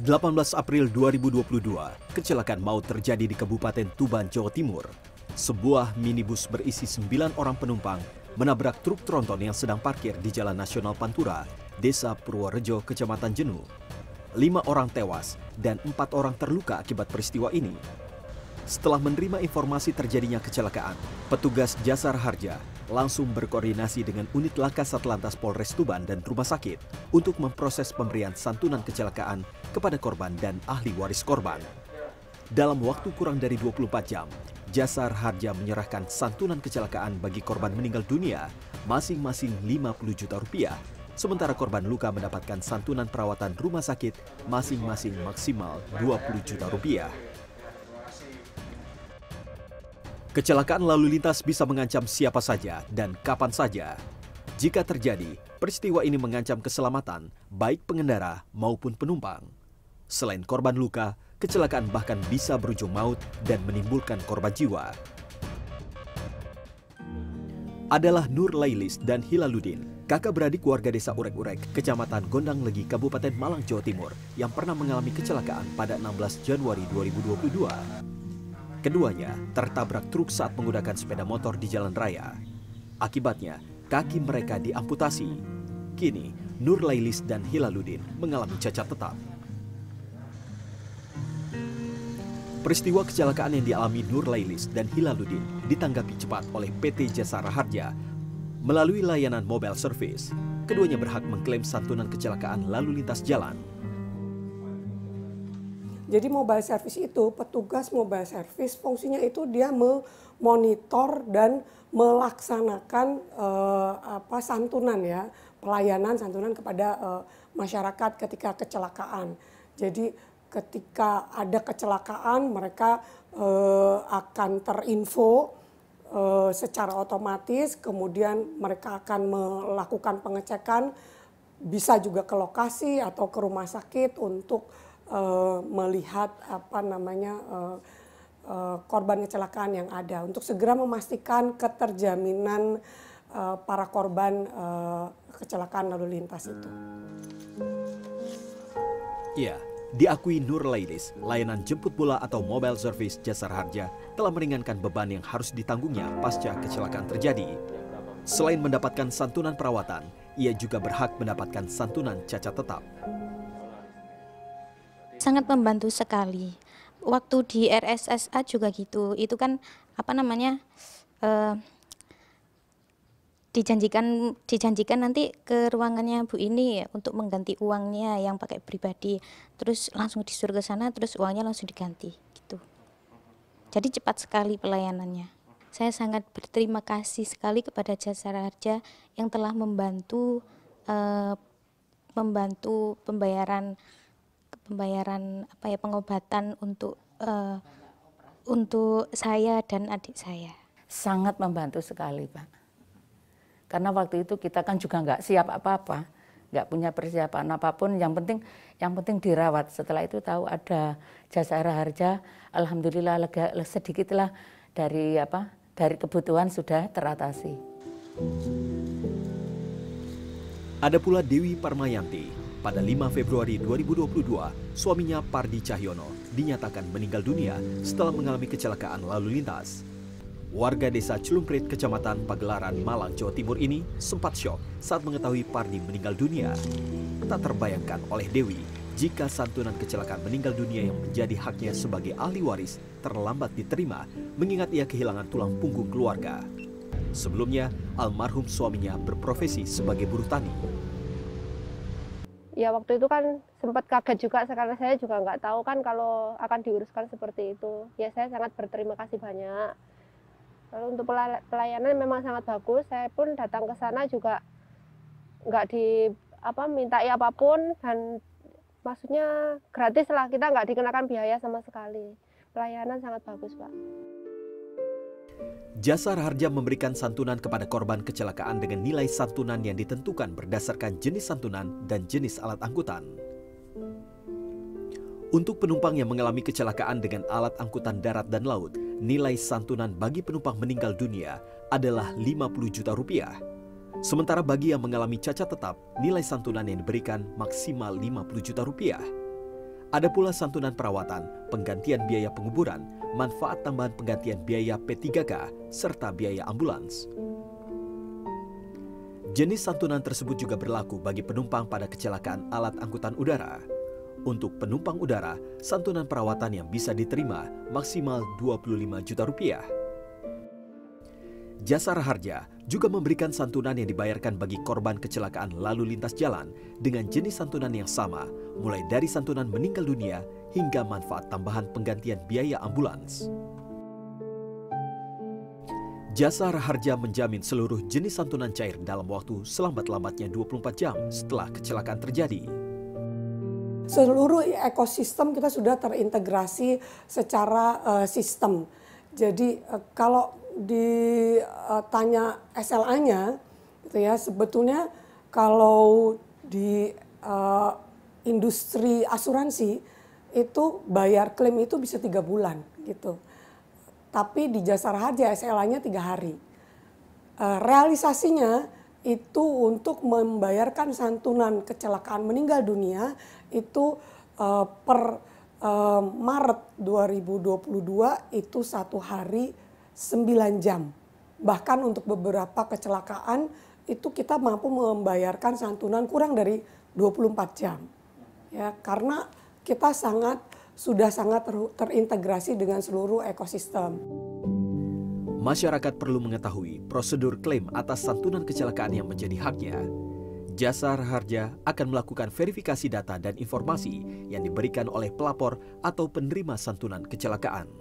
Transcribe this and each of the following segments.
18 April 2022, kecelakaan maut terjadi di Kabupaten Tuban, Jawa Timur. Sebuah minibus berisi 9 orang penumpang menabrak truk tronton yang sedang parkir di Jalan Nasional Pantura, Desa Purworejo, Kecamatan Jenu. 5 orang tewas dan 4 orang terluka akibat peristiwa ini. Setelah menerima informasi terjadinya kecelakaan, petugas Jasara Harja langsung berkoordinasi dengan unit laka Satlantas Polres Tuban dan rumah sakit untuk memproses pemberian santunan kecelakaan kepada korban dan ahli waris korban. Dalam waktu kurang dari 24 jam, Jasara Harja menyerahkan santunan kecelakaan bagi korban meninggal dunia masing-masing 50 juta rupiah, sementara korban luka mendapatkan santunan perawatan rumah sakit masing-masing maksimal 20 juta rupiah. Kecelakaan lalu lintas bisa mengancam siapa saja dan kapan saja. Jika terjadi, peristiwa ini mengancam keselamatan baik pengendara maupun penumpang. Selain korban luka, kecelakaan bahkan bisa berujung maut dan menimbulkan korban jiwa. Adalah Nur Lailis dan Hilaluddin, kakak beradik warga desa Urek-Urek, Kecamatan Gondang Legi, Kabupaten Malang, Jawa Timur, yang pernah mengalami kecelakaan pada 16 Januari 2022. Keduanya tertabrak truk saat menggunakan sepeda motor di jalan raya. Akibatnya, kaki mereka diamputasi. Kini, Nur Lailis dan Hilaluddin mengalami cacat tetap. Peristiwa kecelakaan yang dialami Nur Lailis dan Hilaluddin ditanggapi cepat oleh PT Jasara Harja melalui layanan mobile service. Keduanya berhak mengklaim santunan kecelakaan lalu lintas jalan. Jadi mobile service itu, petugas mobile service fungsinya itu dia memonitor dan melaksanakan santunan ya, pelayanan santunan kepada masyarakat ketika kecelakaan. Jadi ketika ada kecelakaan mereka akan terinfo secara otomatis, kemudian mereka akan melakukan pengecekan, bisa juga ke lokasi atau ke rumah sakit untuk melihat korban kecelakaan yang ada untuk segera memastikan keterjaminan para korban kecelakaan lalu lintas itu. Ya, diakui Nur Lailis, layanan jemput bola atau mobile service Jasara Harja telah meringankan beban yang harus ditanggungnya pasca kecelakaan terjadi. Selain mendapatkan santunan perawatan, ia juga berhak mendapatkan santunan cacat tetap. Sangat membantu sekali. Waktu di RSSA juga gitu. Itu kan dijanjikan nanti ke ruangannya Bu ini untuk mengganti uangnya yang pakai pribadi. Terus langsung disuruh ke sana, terus uangnya langsung diganti gitu. Jadi cepat sekali pelayanannya. Saya sangat berterima kasih sekali kepada Jasara Harja yang telah membantu pembayaran pengobatan untuk saya dan adik saya. Sangat membantu sekali, Pak. Karena waktu itu kita kan juga nggak siap apa-apa, nggak punya persiapan apapun. Yang penting dirawat. Setelah itu tahu ada Jasara Harja, alhamdulillah lega sedikitlah dari kebutuhan sudah teratasi. Ada pula Dewi Parmayanti. Pada 5 Februari 2022, suaminya Pardi Cahyono dinyatakan meninggal dunia setelah mengalami kecelakaan lalu lintas. Warga desa Celumprit, Kecamatan Pagelaran, Malang, Jawa Timur ini sempat syok saat mengetahui Pardi meninggal dunia. Tak terbayangkan oleh Dewi jika santunan kecelakaan meninggal dunia yang menjadi haknya sebagai ahli waris terlambat diterima mengingat ia kehilangan tulang punggung keluarga. Sebelumnya, almarhum suaminya berprofesi sebagai buruh tani. Ya waktu itu kan sempat kaget juga karena saya juga nggak tahu kan kalau akan diuruskan seperti itu. Ya saya sangat berterima kasih banyak. Lalu untuk pelayanan memang sangat bagus. Saya pun datang ke sana juga nggak mintai apapun dan maksudnya gratis lah, kita nggak dikenakan biaya sama sekali. Pelayanan sangat bagus, Pak. Jasara Harja memberikan santunan kepada korban kecelakaan dengan nilai santunan yang ditentukan berdasarkan jenis santunan dan jenis alat angkutan. Untuk penumpang yang mengalami kecelakaan dengan alat angkutan darat dan laut, nilai santunan bagi penumpang meninggal dunia adalah 50 juta rupiah. Sementara bagi yang mengalami cacat tetap, nilai santunan yang diberikan maksimal 50 juta rupiah. Ada pula santunan perawatan, penggantian biaya penguburan, manfaat tambahan penggantian biaya P3K, serta biaya ambulans. Jenis santunan tersebut juga berlaku bagi penumpang pada kecelakaan alat angkutan udara. Untuk penumpang udara, santunan perawatan yang bisa diterima maksimal 25 juta rupiah. Jasara Harja juga memberikan santunan yang dibayarkan bagi korban kecelakaan lalu lintas jalan dengan jenis santunan yang sama, mulai dari santunan meninggal dunia hingga manfaat tambahan penggantian biaya ambulans. Jasara Harja menjamin seluruh jenis santunan cair dalam waktu selambat-lambatnya 24 jam setelah kecelakaan terjadi. Seluruh ekosistem kita sudah terintegrasi secara sistem. Jadi kalau ditanya SLA-nya, gitu ya, sebetulnya kalau di industri asuransi itu bayar klaim itu bisa 3 bulan gitu. Tapi di Jasara Harja SLA-nya 3 hari. Realisasinya itu untuk membayarkan santunan kecelakaan meninggal dunia itu per Maret 2022 itu 1 hari 9 jam. Bahkan untuk beberapa kecelakaan itu kita mampu membayarkan santunan kurang dari 24 jam. Ya, karena kita sudah sangat terintegrasi dengan seluruh ekosistem. Masyarakat perlu mengetahui prosedur klaim atas santunan kecelakaan yang menjadi haknya. Jasara Harja akan melakukan verifikasi data dan informasi yang diberikan oleh pelapor atau penerima santunan kecelakaan.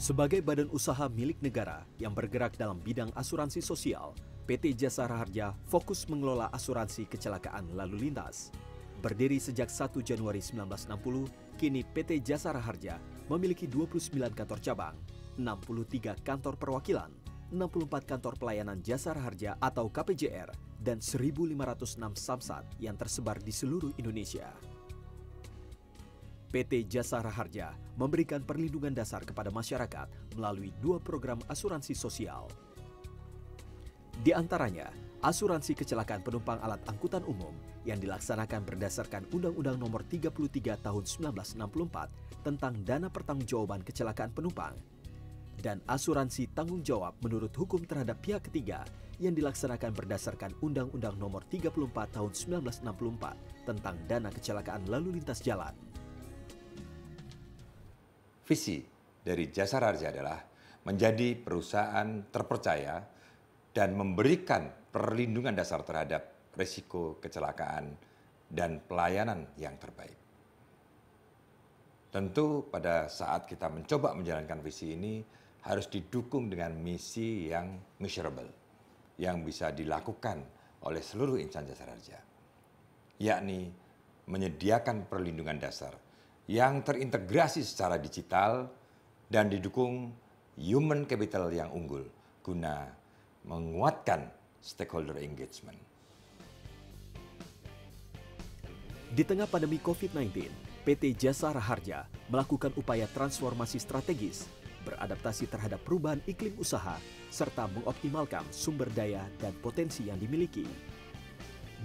Sebagai badan usaha milik negara yang bergerak dalam bidang asuransi sosial, PT Jasara Harja fokus mengelola asuransi kecelakaan lalu lintas. Berdiri sejak 1 Januari 1960, kini PT Jasara Harja memiliki 29 kantor cabang, 63 kantor perwakilan, 64 kantor pelayanan Jasara Harja atau KPJR, dan 1.506 samsat yang tersebar di seluruh Indonesia. PT Jasara Harja memberikan perlindungan dasar kepada masyarakat melalui 2 program asuransi sosial. Di antaranya, asuransi kecelakaan penumpang alat angkutan umum yang dilaksanakan berdasarkan Undang-Undang Nomor 33 Tahun 1964 tentang dana pertanggungjawaban kecelakaan penumpang, dan asuransi tanggung jawab menurut hukum terhadap pihak ketiga yang dilaksanakan berdasarkan Undang-Undang Nomor 34 Tahun 1964 tentang dana kecelakaan lalu lintas jalan. Visi dari Jasara Harja adalah menjadi perusahaan terpercaya dan memberikan perlindungan dasar terhadap risiko kecelakaan dan pelayanan yang terbaik. Tentu pada saat kita mencoba menjalankan visi ini harus didukung dengan misi yang measurable, yang bisa dilakukan oleh seluruh insan Jasara Harja, yakni menyediakan perlindungan dasar yang terintegrasi secara digital dan didukung human capital yang unggul guna menguatkan stakeholder engagement. Di tengah pandemi COVID-19, PT Jasara Harja melakukan upaya transformasi strategis, beradaptasi terhadap perubahan iklim usaha, serta mengoptimalkan sumber daya dan potensi yang dimiliki.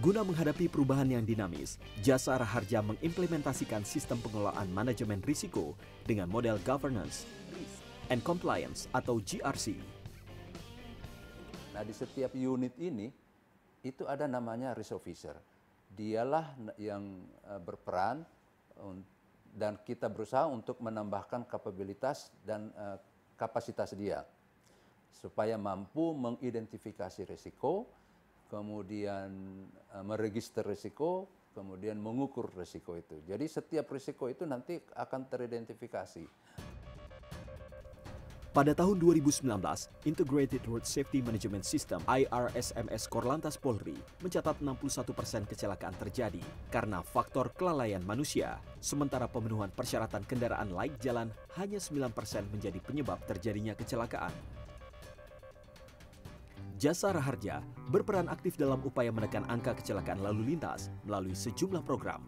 Guna menghadapi perubahan yang dinamis, Jasara Harja mengimplementasikan sistem pengelolaan manajemen risiko dengan model Governance, Risk, and Compliance atau GRC. Nah, di setiap unit ini, itu ada namanya risk officer. Dialah yang berperan dan kita berusaha untuk menambahkan kapabilitas dan kapasitas dia supaya mampu mengidentifikasi risiko, kemudian meregister risiko, kemudian mengukur risiko itu. Jadi setiap risiko itu nanti akan teridentifikasi. Pada tahun 2019, Integrated Road Safety Management System (IRSMS) Korlantas Polri mencatat 61% kecelakaan terjadi karena faktor kelalaian manusia, sementara pemenuhan persyaratan kendaraan laik jalan hanya 9% menjadi penyebab terjadinya kecelakaan. Jasa Raharja berperan aktif dalam upaya menekan angka kecelakaan lalu lintas melalui sejumlah program.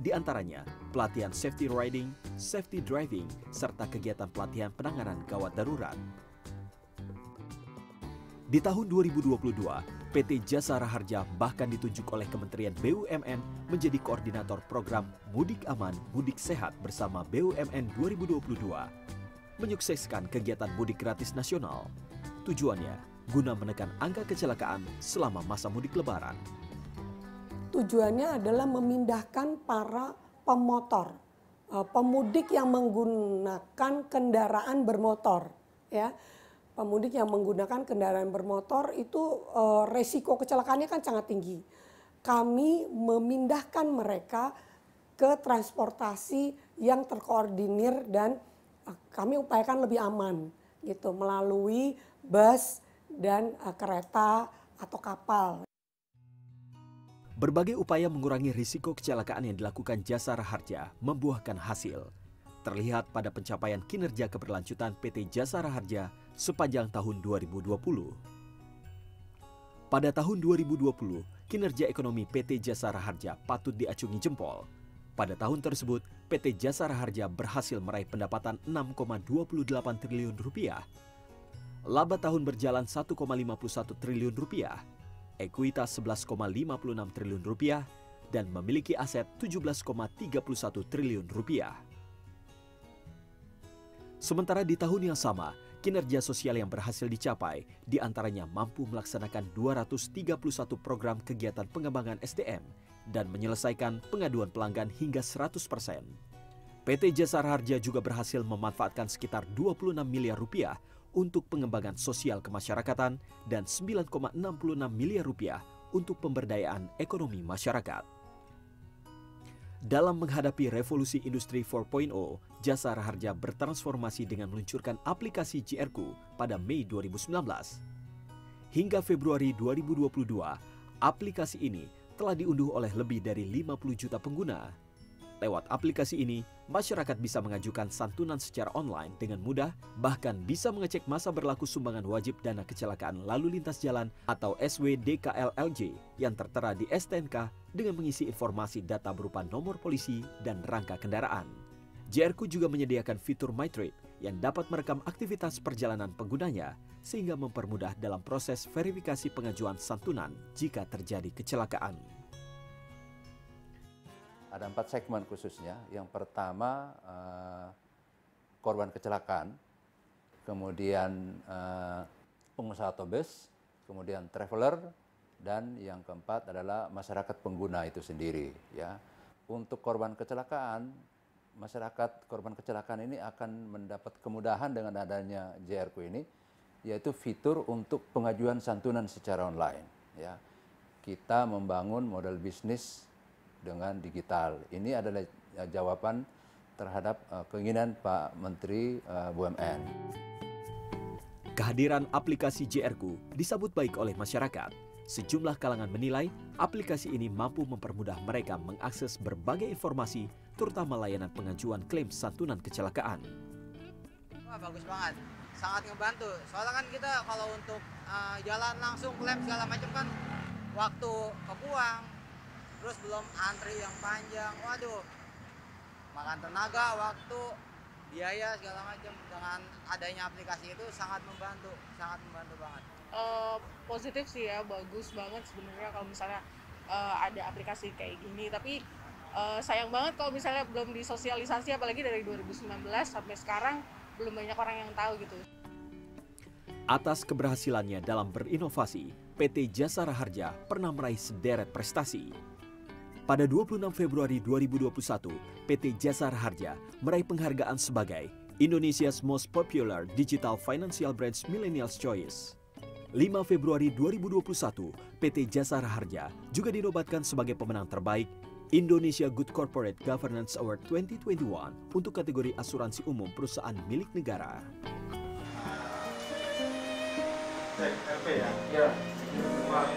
Di antaranya, pelatihan safety riding, safety driving, serta kegiatan pelatihan penanganan gawat darurat. Di tahun 2022, PT Jasa Raharja bahkan ditunjuk oleh Kementerian BUMN menjadi koordinator program Mudik Aman, Mudik Sehat bersama BUMN 2022, menyukseskan kegiatan mudik gratis nasional. Tujuannya, guna menekan angka kecelakaan selama masa mudik Lebaran. Tujuannya adalah memindahkan para pemotor, pemudik yang menggunakan kendaraan bermotor, ya. Pemudik yang menggunakan kendaraan bermotor itu resiko kecelakaannya kan sangat tinggi. Kami memindahkan mereka ke transportasi yang terkoordinir dan kami upayakan lebih aman, gitu, melalui bus dan kereta atau kapal. Berbagai upaya mengurangi risiko kecelakaan yang dilakukan Jasa Raharja membuahkan hasil. Terlihat pada pencapaian kinerja keberlanjutan PT Jasa Raharja sepanjang tahun 2020. Pada tahun 2020, kinerja ekonomi PT Jasa Raharja patut diacungi jempol. Pada tahun tersebut, PT Jasa Raharja berhasil meraih pendapatan 6,28 triliun rupiah. Laba tahun berjalan 1,51 triliun rupiah. Ekuitas 11,56 triliun rupiah dan memiliki aset 17,31 triliun rupiah. Sementara di tahun yang sama, kinerja sosial yang berhasil dicapai diantaranya mampu melaksanakan 231 program kegiatan pengembangan SDM dan menyelesaikan pengaduan pelanggan hingga 100%. PT Jasa Raharja juga berhasil memanfaatkan sekitar 26 miliar rupiah untuk pengembangan sosial kemasyarakatan dan 9,66 miliar rupiah untuk pemberdayaan ekonomi masyarakat. Dalam menghadapi revolusi industri 4.0, Jasa Raharja bertransformasi dengan meluncurkan aplikasi JRku pada Mei 2019. Hingga Februari 2022, aplikasi ini telah diunduh oleh lebih dari 50 juta pengguna. Lewat aplikasi ini, masyarakat bisa mengajukan santunan secara online dengan mudah, bahkan bisa mengecek masa berlaku sumbangan wajib dana kecelakaan lalu lintas jalan atau SWDKLLJ yang tertera di STNK dengan mengisi informasi data berupa nomor polisi dan rangka kendaraan. JRku juga menyediakan fitur MyTrip yang dapat merekam aktivitas perjalanan penggunanya sehingga mempermudah dalam proses verifikasi pengajuan santunan jika terjadi kecelakaan. Ada 4 segmen khususnya. Yang pertama korban kecelakaan, kemudian pengusaha atau bus, kemudian traveler, dan yang keempat adalah masyarakat pengguna itu sendiri. Ya, untuk korban kecelakaan, masyarakat korban kecelakaan ini akan mendapat kemudahan dengan adanya JRku ini, yaitu fitur untuk pengajuan santunan secara online. Ya, kita membangun model bisnis dengan digital. Ini adalah jawaban terhadap keinginan Pak Menteri BUMN. Kehadiran aplikasi JRku disambut baik oleh masyarakat. Sejumlah kalangan menilai aplikasi ini mampu mempermudah mereka mengakses berbagai informasi, terutama layanan pengajuan klaim santunan kecelakaan. Wah, bagus banget, sangat ngebantu. Soalnya kan kita kalau untuk jalan langsung klaim segala macam kan waktu kebuang. Terus belum antri yang panjang, waduh, makan tenaga, waktu, biaya segala macam. Dengan adanya aplikasi itu sangat membantu banget. Positif sih ya, bagus banget sebenarnya kalau misalnya ada aplikasi kayak gini. Tapi sayang banget kalau misalnya belum disosialisasi, apalagi dari 2019 sampai sekarang belum banyak orang yang tahu gitu. Atas keberhasilannya dalam berinovasi, PT Jasa Raharja pernah meraih sederet prestasi. Pada 26 Februari 2021, PT Jasa Raharja meraih penghargaan sebagai Indonesia's Most Popular Digital Financial Brands Millennials Choice. 5 Februari 2021, PT Jasa Raharja juga dinobatkan sebagai pemenang terbaik Indonesia Good Corporate Governance Award 2021 untuk kategori asuransi umum perusahaan milik negara. Cek RP ya? Ya. Wah.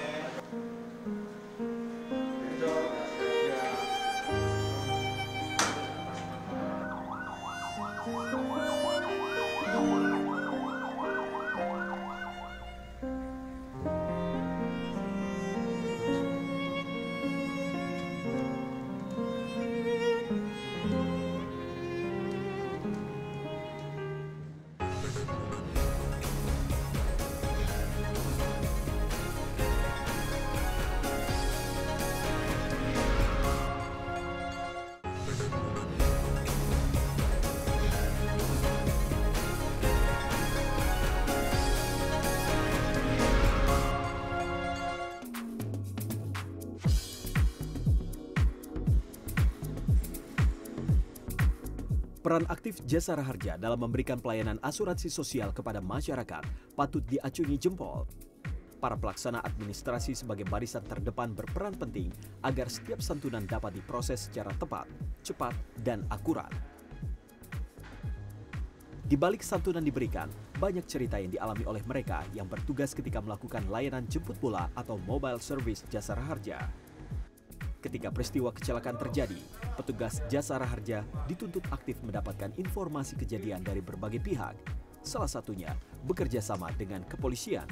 Peran aktif Jasara Harja dalam memberikan pelayanan asuransi sosial kepada masyarakat patut diacungi jempol. Para pelaksana administrasi sebagai barisan terdepan berperan penting agar setiap santunan dapat diproses secara tepat, cepat, dan akurat. Di balik santunan diberikan, banyak cerita yang dialami oleh mereka yang bertugas ketika melakukan layanan jemput bola atau mobile service Jasara Harja. Ketika peristiwa kecelakaan terjadi, petugas Jasara Harja dituntut aktif mendapatkan informasi kejadian dari berbagai pihak, salah satunya bekerja sama dengan kepolisian.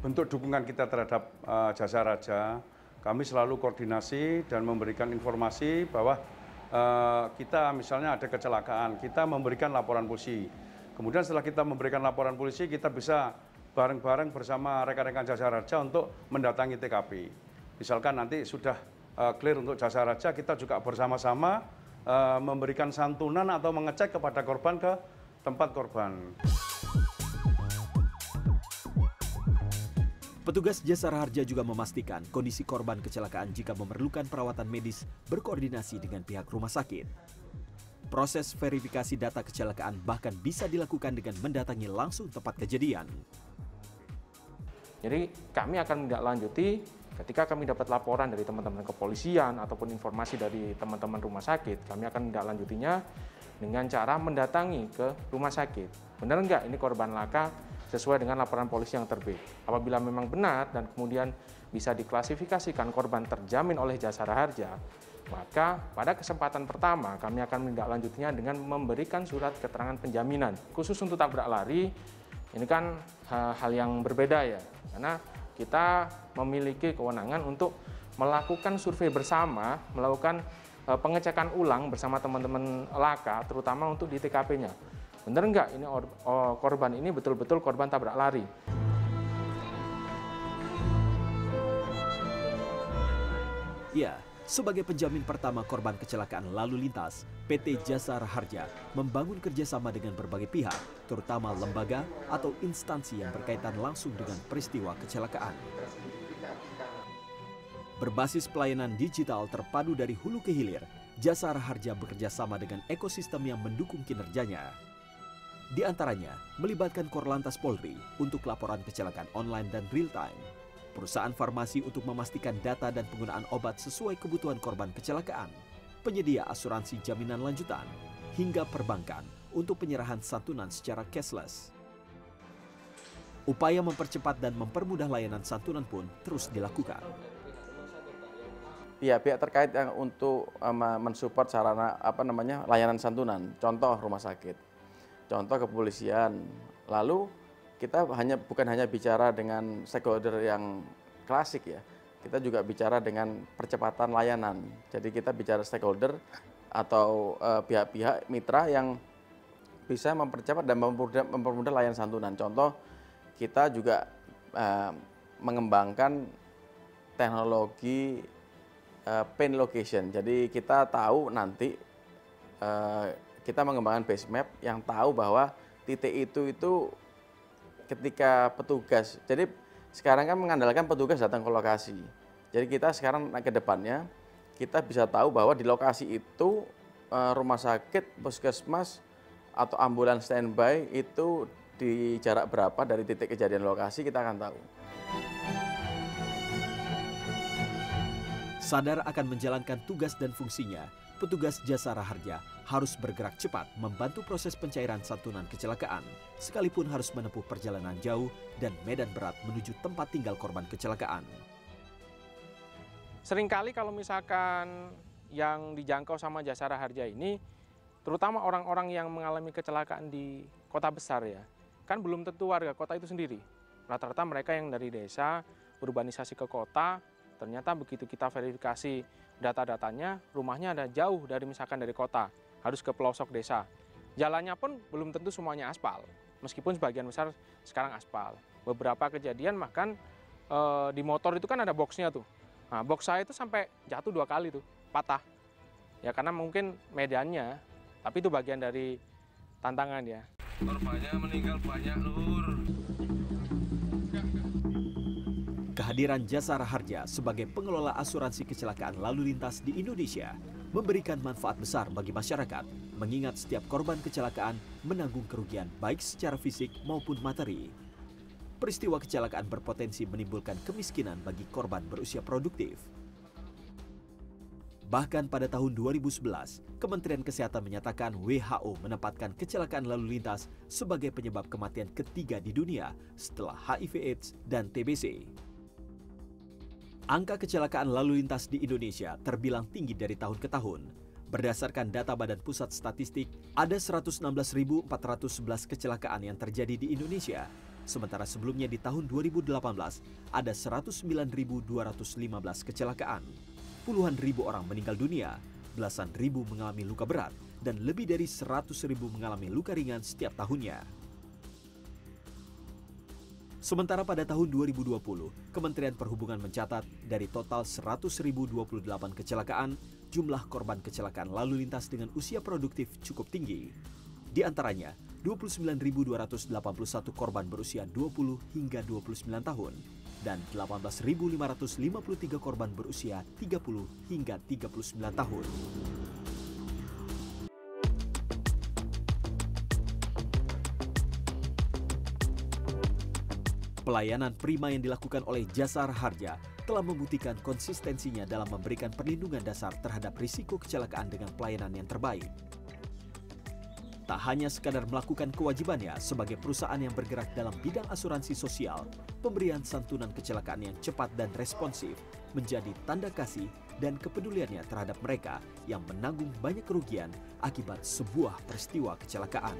Bentuk dukungan kita terhadap Jasara Harja, kami selalu koordinasi dan memberikan informasi bahwa kita misalnya ada kecelakaan, kita memberikan laporan polisi. Kemudian setelah kita memberikan laporan polisi, kita bisa bareng-bareng bersama rekan-rekan Jasara Harja untuk mendatangi TKP. Misalkan nanti sudah clear untuk Jasara Harja, kita juga bersama-sama memberikan santunan atau mengecek kepada korban ke tempat korban. Petugas Jasara Harja juga memastikan kondisi korban kecelakaan jika memerlukan perawatan medis berkoordinasi dengan pihak rumah sakit. Proses verifikasi data kecelakaan bahkan bisa dilakukan dengan mendatangi langsung tempat kejadian. Jadi kami akan menindaklanjuti ketika kami dapat laporan dari teman-teman kepolisian ataupun informasi dari teman-teman rumah sakit, kami akan menindaklanjutinya dengan cara mendatangi ke rumah sakit. Benar enggak ini korban laka sesuai dengan laporan polisi yang terbit? Apabila memang benar dan kemudian bisa diklasifikasikan korban terjamin oleh Jasara Harja, maka pada kesempatan pertama kami akan menindaklanjutinya dengan memberikan surat keterangan penjaminan. Khusus untuk tabrak lari, ini kan hal yang berbeda ya, karena kita memiliki kewenangan untuk melakukan survei bersama, melakukan pengecekan ulang bersama teman-teman laka, terutama untuk di TKP-nya. Benar nggak ini korban ini betul-betul korban tabrak lari? Ya, sebagai penjamin pertama korban kecelakaan lalu lintas, PT Jasara Harja membangun kerjasama dengan berbagai pihak, terutama lembaga atau instansi yang berkaitan langsung dengan peristiwa kecelakaan. Berbasis pelayanan digital terpadu dari hulu ke hilir, Jasara Harja bekerja sama dengan ekosistem yang mendukung kinerjanya. Di antaranya, melibatkan Korlantas Polri untuk laporan kecelakaan online dan real-time, perusahaan farmasi untuk memastikan data dan penggunaan obat sesuai kebutuhan korban kecelakaan, penyedia asuransi jaminan lanjutan, hingga perbankan untuk penyerahan santunan secara cashless. Upaya mempercepat dan mempermudah layanan santunan pun terus dilakukan. Pihak terkait yang untuk mensupport sarana layanan santunan, contoh rumah sakit, contoh kepolisian. Lalu kita bukan hanya bicara dengan stakeholder yang klasik ya, kita juga bicara dengan percepatan layanan. Jadi kita bicara stakeholder atau pihak-pihak mitra yang bisa mempercepat dan mempermudah layanan santunan. Contoh, kita juga mengembangkan teknologi pin location. Jadi kita tahu nanti kita mengembangkan base map yang tahu bahwa titik itu ketika petugas. Jadi sekarang kan mengandalkan petugas datang ke lokasi. Jadi kita sekarang ke depannya kita bisa tahu bahwa di lokasi itu rumah sakit, puskesmas atau ambulans standby itu di jarak berapa dari titik kejadian lokasi kita akan tahu. Sadar akan menjalankan tugas dan fungsinya, petugas Jasara Harja harus bergerak cepat membantu proses pencairan santunan kecelakaan, sekalipun harus menempuh perjalanan jauh dan medan berat menuju tempat tinggal korban kecelakaan. Seringkali kalau misalkan yang dijangkau sama Jasara Harja ini, terutama orang-orang yang mengalami kecelakaan di kota besar ya, kan belum tentu warga kota itu sendiri. Rata-rata mereka yang dari desa, urbanisasi ke kota, ternyata begitu kita verifikasi data-datanya, rumahnya ada jauh dari misalkan dari kota, harus ke pelosok desa. Jalannya pun belum tentu semuanya aspal, meskipun sebagian besar sekarang aspal. Beberapa kejadian bahkan di motor itu kan ada boxnya tuh. Nah, box saya itu sampai jatuh 2 kali tuh, patah. Ya karena mungkin medannya, tapi itu bagian dari tantangan ya. Korbannya meninggal banyak, Lur. Kehadiran Jasara Harja sebagai pengelola asuransi kecelakaan lalu lintas di Indonesia memberikan manfaat besar bagi masyarakat, mengingat setiap korban kecelakaan menanggung kerugian baik secara fisik maupun materi. Peristiwa kecelakaan berpotensi menimbulkan kemiskinan bagi korban berusia produktif. Bahkan pada tahun 2011, Kementerian Kesehatan menyatakan WHO menempatkan kecelakaan lalu lintas sebagai penyebab kematian ketiga di dunia setelah HIV/AIDS dan TBC. Angka kecelakaan lalu lintas di Indonesia terbilang tinggi dari tahun ke tahun. Berdasarkan data Badan Pusat Statistik, ada 116.411 kecelakaan yang terjadi di Indonesia. Sementara sebelumnya di tahun 2018, ada 109.215 kecelakaan. Puluhan ribu orang meninggal dunia, belasan ribu mengalami luka berat, dan lebih dari 100.000 mengalami luka ringan setiap tahunnya. Sementara pada tahun 2020, Kementerian Perhubungan mencatat dari total 100.028 kecelakaan, jumlah korban kecelakaan lalu lintas dengan usia produktif cukup tinggi. Di antaranya, 29.281 korban berusia 20 hingga 29 tahun, dan 18.553 korban berusia 30 hingga 39 tahun. Pelayanan prima yang dilakukan oleh Jasara Harja telah membuktikan konsistensinya dalam memberikan perlindungan dasar terhadap risiko kecelakaan dengan pelayanan yang terbaik. Tak hanya sekadar melakukan kewajibannya sebagai perusahaan yang bergerak dalam bidang asuransi sosial, pemberian santunan kecelakaan yang cepat dan responsif menjadi tanda kasih dan kepeduliannya terhadap mereka yang menanggung banyak kerugian akibat sebuah peristiwa kecelakaan.